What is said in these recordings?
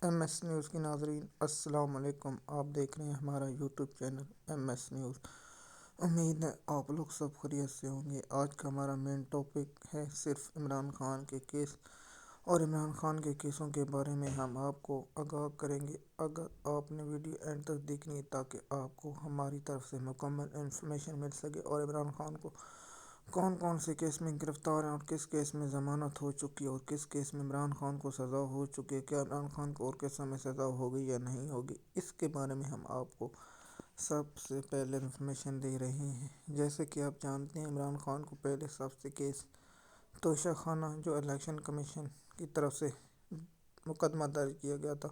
M S news کے ناظرین السلام علیکم۔ آپ دیکھ رہے ہیں ہمارا YouTube channel M S news. امید ہے آپ لوگ سب خیریت سے ہوں گے۔ آج کا ہمارا مین ٹاپک ہے صرف عمران خان کے کیس اور عمران خان کے کیسوں کے بارے میں ہم آپ کو آگاہ کریں گے۔ اگر آپ نے ویڈیو اینڈ تک دیکھنی ہے تاکہ آپ کو ہماری طرف سے مکمل انفارمیشن مل سکے اور عمران خان کو کون کون سے کیس میں گرفتار ہیں اور کس کیس میں ضمانت ہو چکی ہے اور کس کیس میں عمران خان کو سزا ہو چکی ہے، کیا عمران خان کو اور کیسوں میں سزا ہوگی یا نہیں ہوگی، اس کے بارے میں ہم آپ کو سب سے پہلے انفارمیشن دے رہے ہیں۔ جیسے کہ آپ جانتے ہیں عمران خان کو پہلے سب سے کیس توشہ خانہ جو الیکشن کمیشن کی طرف سے مقدمہ درج کیا گیا تھا،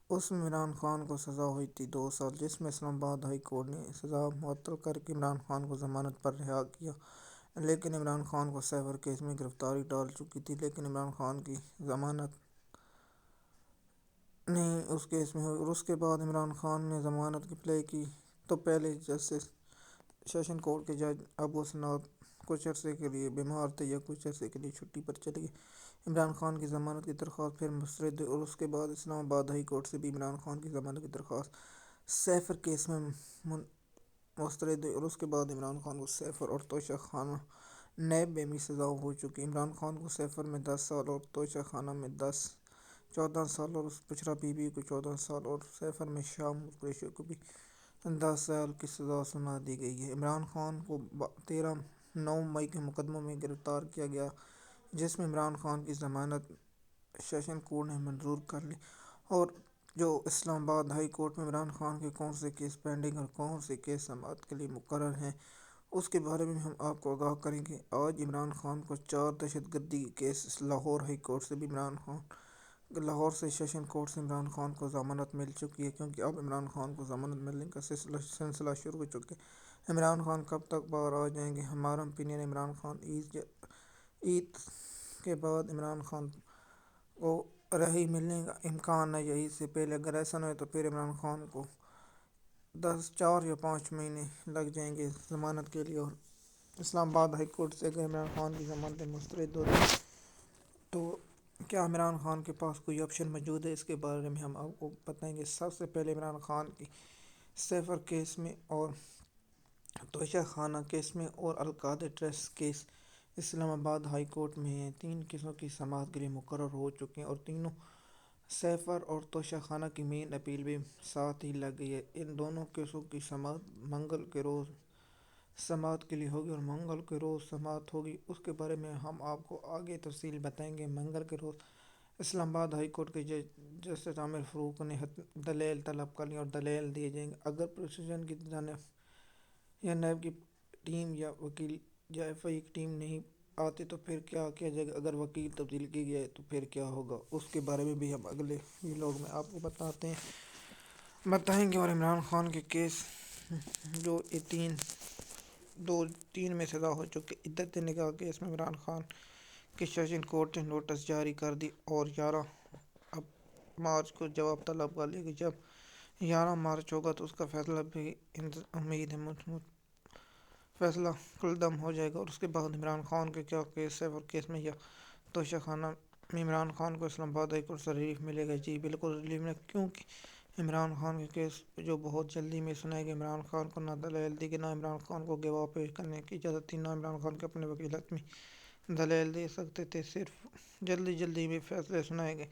اس میں عمران خان کو سزا ہوئی تھی 2 سال، جس میں اسلام آباد ہائی کورٹ نے سزا معطل کر کے عمران خان کو ضمانت پر رہا کیا۔ لیکن عمران خان کو سائبر کیس میں گرفتاری ڈال چکی تھی، لیکن عمران خان کی ضمانت نہیں اس کیس میں ہوئی، اور اس کے بعد عمران خان نے ضمانت کی اپلائی کی تو پہلے جسٹس سیشن کورٹ کے جج ابو اسناد کچھ عرصے کے لیے بیمار تھے یا کچھ عرصے کے لیے چھٹی پر چلے گئے۔ عمران خان کی ضمانت کی درخواست پھر مسترد ہوئی اور اس کے بعد اسلام آباد ہائی کورٹ سے بھی عمران خان کی ضمانت کی درخواست سیفر کیس میں مسترد ہوئی اور اس کے بعد عمران خان کو سیفر اور توشہ خانہ نیب میں بھی سزا ہو چکی۔ عمران خان کو سیفر میں 10 سال اور توشہ خانہ میں 14 سال اور اس پچھڑا بی بی کو 14 سال اور سیفر میں شام قریشی کو بھی 10 سال کی سزا سنا دی گئی ہے۔ عمران خان کو 9 مئی کے مقدموں میں گرفتار کیا گیا، جس میں عمران خان کی ضمانت سیشن کورٹ نے منظور کر لی، اور جو اسلام آباد ہائی کورٹ میں عمران خان کے کون سے کیس پینڈنگ اور کون سے کیس سماعت کے لیے مقرر ہیں، اس کے بارے میں ہم آپ کو آگاہ کریں گے۔ آج عمران خان کو 4 دہشت گردی کیس لاہور ہائی کورٹ سے بھی لاہور سے سیشن کورٹ سے عمران خان کو ضمانت مل چکی ہے، کیونکہ اب عمران خان کو ضمانت ملنے کا سلسلہ شروع ہو چکا ہے۔ عمران خان کب تک باہر آ جائیں گے؟ ہمارا اوپینین عمران خان عید کے بعد عمران خان کو رہائی ملنے کا امکان ہے، یا عید سے پہلے۔ اگر ایسا نہ ہو تو پھر عمران خان کو 4 یا 5 مہینے لگ جائیں گے ضمانت کے لیے، اور اسلام آباد ہائی کورٹ سے اگر عمران خان کی ضمانت مسترد ہوتی تو کیا عمران خان کے پاس کوئی آپشن موجود ہے، اس کے بارے میں ہم آپ کو بتائیں گے۔ سب سے پہلے عمران خان کی سیفر کیس میں اور توشہ خانہ کیس میں اور القادہ ٹرسٹ کیس اسلام آباد ہائی کورٹ میں ہیں۔ 3 کیسوں کی سماعت کے لیے مقرر ہو چکے ہیں، اور تینوں سیفر اور توشہ خانہ کی مین اپیل بھی ساتھ ہی لگ گئی ہے۔ ان دونوں کیسوں کی سماعت منگل کے روز سماعت کے لیے ہوگی، اور منگل کے روز سماعت ہوگی اس کے بارے میں ہم آپ کو آگے تفصیل بتائیں گے۔ منگل کے روز اسلام آباد ہائی کورٹ کے جج جسٹس عامر فاروق نے دلائل طلب کر لی اور دلائل دیے جائیں گے۔ اگر پروسیکیوشن کی جانب یا نیب کی ٹیم یا وکیل یا ایف آئی کی ٹیم نہیں آتی تو پھر کیا کیا جائے گا، اگر وکیل تبدیل کی گیا ہے تو پھر کیا ہوگا، اس کے بارے میں بھی ہم اگلے ویلاگ میں آپ کو بتائیں گے۔ اور عمران خان کے کیس جو 3 میں سزا ہو چکی، عدت نکاح کیس میں عمران خان کے سیشن کورٹ نے نوٹس جاری کر دی اور 11 مارچ کو جواب طلب کر لیا کہ جب 11 مارچ ہوگا تو اس کا فیصلہ بھی امید ہے فیصلہ کالعدم ہو جائے گا۔ اور اس کے بعد عمران خان کے کیا کیس سیفر کیس میں یا توشہ خانہ میں عمران خان کو اسلام آباد ہائی کورٹ سے ریلیف ملے گا؟ جی بالکل ریلیف ملے گا، کیونکہ عمران خان کے کیس جو بہت جلدی میں سنائے گئے۔ عمران خان کو نہ دلائل دی گئی، نہ عمران خان کو گواہ پیش کرنے کی اجازت تھی، نہ عمران خان کے اپنے وکیل حتمی دلائل دے سکتے تھے، صرف جلدی میں فیصلے سنائے گئے۔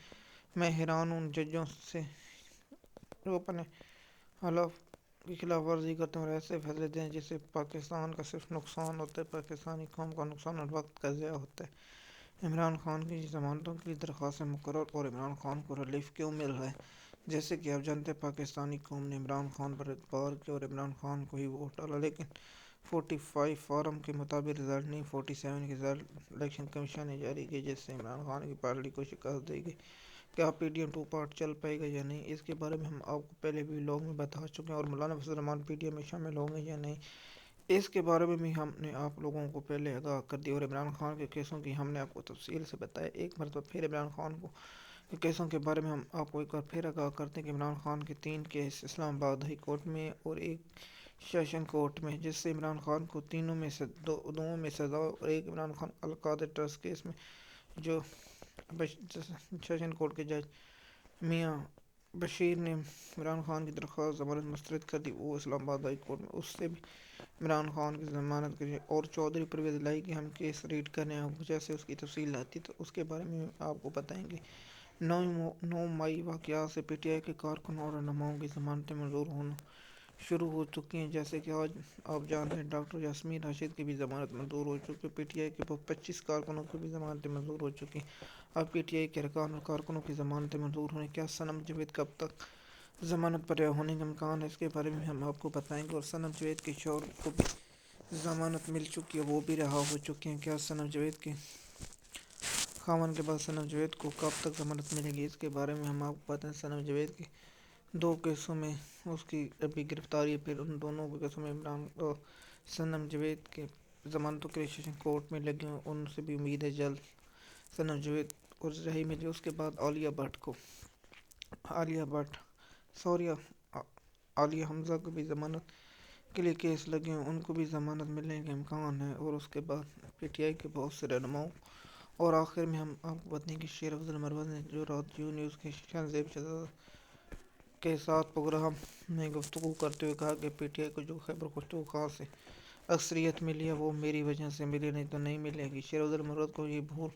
میں حیران ہوں ان ججوں سے جو اپنے حلف کی خلاف ورزی کرتے ہیں اور ایسے فیصلے دیں جس سے پاکستان کا صرف نقصان ہوتا ہے، پاکستانی قوم کا نقصان اور وقت کا ضیاع ہوتا ہے۔ عمران خان کی ضمانتوں کی درخواستیں مقرر اور عمران خان کو ریلیف کیوں مل رہا ہے؟ جیسے کہ آپ جانتے ہیں پاکستانی قوم نے عمران خان پر اعتبار کیا اور عمران خان کو ہی ووٹ ڈالا، لیکن 45 فارم کے مطابق رزلٹ نہیں، 47 کے رزلٹ الیکشن کمیشن نے جاری کیے، جس سے عمران خان کی پارٹی کو شکست دی گئی۔ کیا پی ڈی ایم 2 پارٹ چل پائے گا یا نہیں، اس کے بارے میں ہم آپ کو پہلے بھی ویلاگ میں بتا چکے ہیں، اور مولانا فضل الرحمان پی ڈی ایم میں شامل ہوں گے یا نہیں، اس کے بارے میں بھی ہم نے آپ لوگوں کو پہلے آگاہ کر دیا، اور عمران خان کے کیسوں کی ہم نے آپ کو تفصیل سے بتایا۔ ایک مرتبہ پھر عمران خان کے کیسوں کے بارے میں ہم آپ کو ایک بار پھر آگاہ کرتے ہیں کہ عمران خان کے 3 کیس اسلام آباد ہائی کورٹ میں اور ایک سیشن کورٹ میں، جس سے عمران خان کو تینوں میں سے دو میں سزا، اور ایک عمران خان القادہ ٹرسٹ کیس میں جو سیشن کورٹ کے جج میاں بشیر نے عمران خان کی درخواست ضمانت مسترد کر دی، وہ اسلام آباد ہائی کورٹ میں اس سے بھی عمران خان کی ضمانت کی اور چودھری پرویز الہی کی ہم کیس ریڈ کر رہے ہیں، جیسے اس کی تفصیل آتی تو اس کے بارے میں آپ کو بتائیں گے۔ 9 مئی واقعات سے پی ٹی آئی کے کارکنوں اور رہنماؤں کی ضمانتیں منظور ہونا شروع ہو چکی ہیں، جیسے کہ آج آپ جانتے ہیں ڈاکٹر یاسمین راشد کی بھی ضمانت منظور ہو چکی ہے، پی ٹی آئی کے 25 کارکنوں کی بھی ضمانتیں منظور ہو چکی ہیں۔ اب پی ٹی آئی کے ارکان اور کارکنوں کی ضمانتیں منظور ہونے، کیا صنم جاوید کب تک ضمانت پر رہا ہونے کا امکان ہے، اس کے بارے میں ہم آپ کو بتائیں گے۔ اور صنم جاوید کے شوہر کو بھی ضمانت مل چکی ہے، وہ بھی رہا ہو چکے ہیں، کیا صنم جاوید کے خاوند کے بعد صنم جاوید کو کب تک ضمانت ملے گی، اس کے بارے میں ہم آپ کو بتائیں۔ صنم جاوید کے 2 کیسوں میں اس کی ابھی گرفتاری ہے، پھر ان دونوں کیسوں میں عمران اور صنم جاوید کے ضمانتوں کے لیے سیشن کورٹ میں لگے ہیں، ان سے بھی امید ہے جلد صنم جاوید کو رہائی ملے۔ اس کے بعد عالیہ حمزہ کو بھی ضمانت کے لیے کیس لگے ہیں، ان کو بھی ضمانت ملنے کا امکان ہے۔ اور اس کے بعد پی ٹی آئی کے بہت سے رہنماؤں اور آخر میں ہم آپ کو بتائیں کہ شیر افضل مروت نے جو رات جیو نیوز کے شہنزیب شہزادہ کے ساتھ پروگرام میں گفتگو کرتے ہوئے کہا کہ پی ٹی آئی کو جو خیبر پختونخوا سے اکثریت ملی ہے وہ میری وجہ سے ملی، نہیں تو نہیں ملے گی۔ شیر افضل مروت کو یہ بھول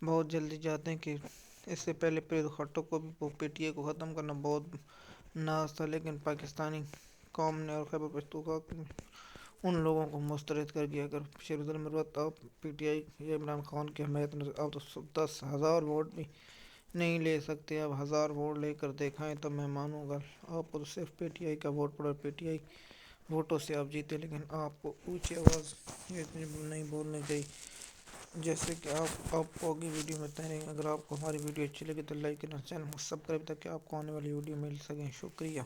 بہت جلدی جاتے ہیں کہ اس سے پہلے فرید خٹک کو بھی پی ٹی آئی کو ختم کرنا بہت ناز تھا، لیکن پاکستانی قوم نے اور خیبر پختونخوا نے ان لوگوں کو مسترد کر دیا۔ اگر شیر افضل مروت آپ پی ٹی آئی یا عمران خان کی حمایت میں آپ تو 10,000 ووٹ بھی نہیں لے سکتے، اب 1000 ووٹ لے کر دکھائیں تو میں مانوں گا۔ آپ کو تو صرف پی ٹی آئی کا ووٹ پڑا، پی ٹی آئی ووٹوں سے آپ جیتے، لیکن آپ کو اونچی آواز نہیں بولنی چاہیے، جیسے کہ آپ کو آگے ویڈیو میں بتائیں گے۔ اگر آپ کو ہماری ویڈیو اچھی لگے تو لائک کرنا، چینل کو سبسکرائب تاکہ آپ کو آنے والی ویڈیو مل سکیں۔ شکریہ۔